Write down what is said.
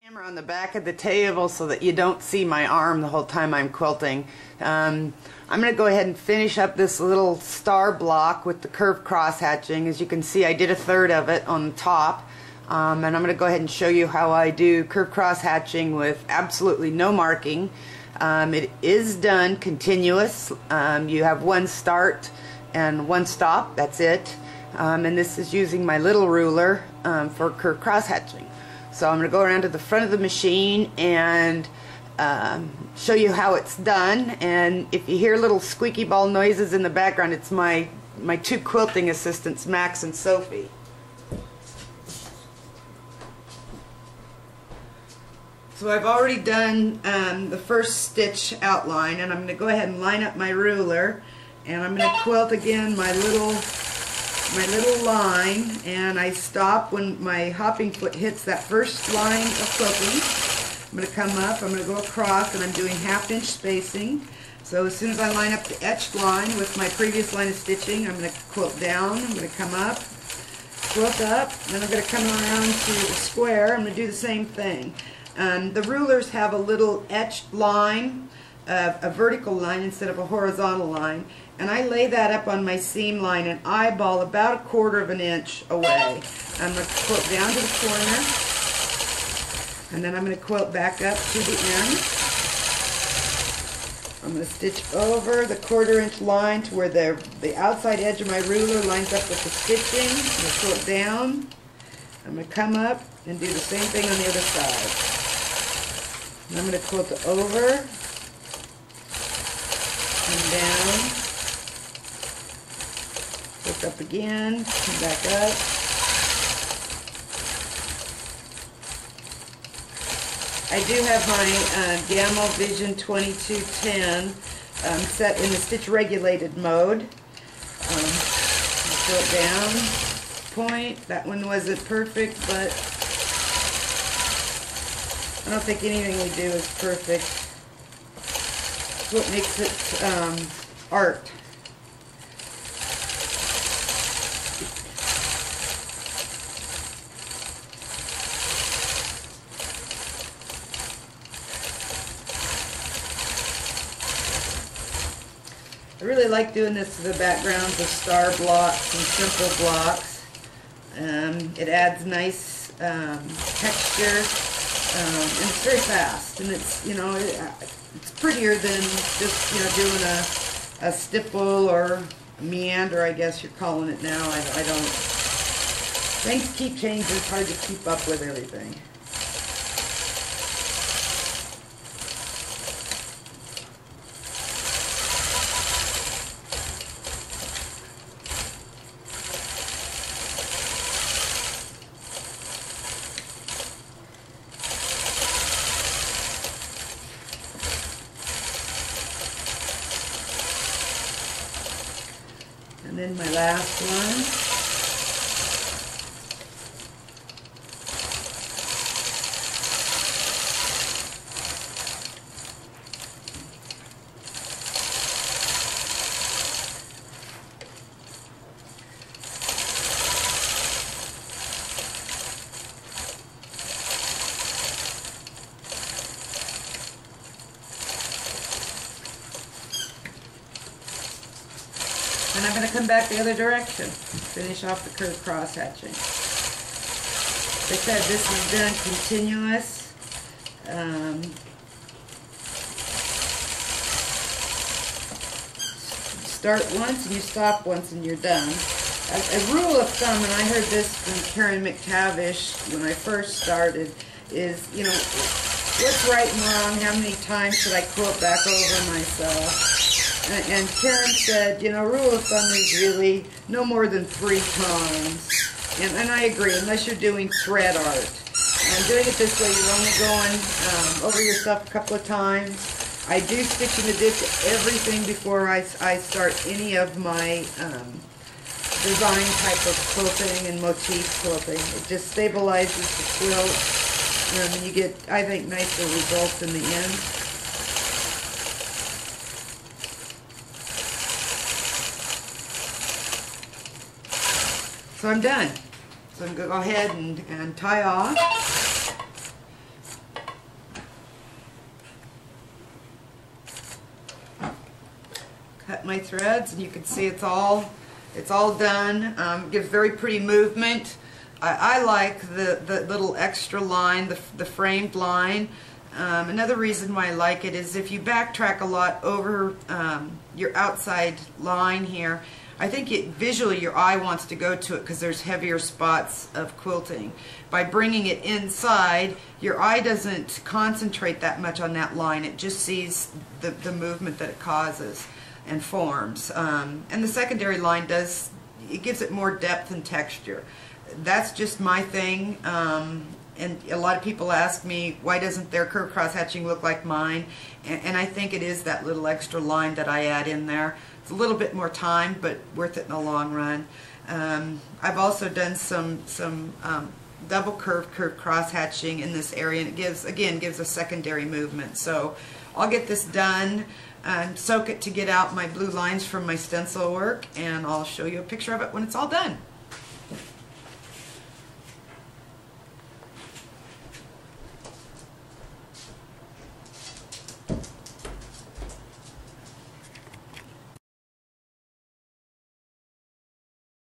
Camera on the back of the table so that you don't see my arm the whole time I'm quilting. I'm going to go ahead and finish up this little star block with the curved cross hatching. As you can see, I did a third of it on the top, and I'm going to go ahead and show you how I do curved cross hatching with absolutely no marking. It is done continuous. You have one start and one stop, that's it. And this is using my little ruler for curved cross hatching. So I'm going to go around to the front of the machine and show you how it's done. And if you hear little squeaky ball noises in the background, it's my two quilting assistants, Max and Sophie. So I've already done the first stitch outline, and I'm going to go ahead and line up my ruler, and I'm going to quilt again my little line, and I stop when my hopping foot hits that first line of quilting. I'm going to come up, I'm going to go across, and I'm doing 1/2 inch spacing. So as soon as I line up the etched line with my previous line of stitching, I'm going to quilt down, I'm going to come up, quilt up, then I'm going to come around to the square. I'm going to do the same thing. The rulers have a little etched line, a vertical line instead of a horizontal line, and I lay that up on my seam line and eyeball about 1/4 inch away. I'm going to quilt down to the corner, and then I'm going to quilt back up to the end. I'm going to stitch over the 1/4 inch line to where the outside edge of my ruler lines up with the stitching. I'm going to quilt down. I'm going to come up and do the same thing on the other side. And I'm going to quilt over and down. Quilt up again, come back up. I do have my Gamill Vision 2210 set in the stitch regulated mode. Quilt down, point. That one wasn't perfect, but I don't think anything we do is perfect. That's what makes it art. I really like doing this to the backgrounds of star blocks and simple blocks. It adds nice texture, and it's very fast, and it's, you know, it's prettier than just, you know, doing a stipple or a meander, I guess you're calling it now. I don't. Things keep changing. It's hard to keep up with everything. And then my last one. And I'm going to come back the other direction, finish off the curved cross hatching. Like I said, this is done continuous. Start once and you stop once and you're done. A rule of thumb, and I heard this from Karen McTavish when I first started, is, you know, what's right and wrong, how many times should I quilt back over myself? And Karen said, you know, rule of thumb is really no more than 3 times. And I agree, unless you're doing thread art. And doing it this way, you're only going over yourself a couple of times. I do stitch in the ditch everything before I start any of my design type of quilting and motif quilting. It just stabilizes the quilt, and you get, I think, nicer results in the end. So I'm done. So I'm going to go ahead and tie off. my threads, and you can see it's all done. Gives very pretty movement. I like the little extra line, the framed line. Another reason why I like it is if you backtrack a lot over your outside line here, I think visually your eye wants to go to it because there's heavier spots of quilting. By bringing it inside, your eye doesn't concentrate that much on that line. It just sees the movement that it causes and forms. And the secondary line it gives it more depth and texture. That's just my thing. And a lot of people ask me, why doesn't their curved cross hatching look like mine? And I think it is that little extra line that I add in there. It's a little bit more time, but worth it in the long run. I've also done some double curved cross hatching in this area, and it gives a secondary movement. So I'll get this done and soak it to get out my blue lines from my stencil work, and I'll show you a picture of it when it's all done.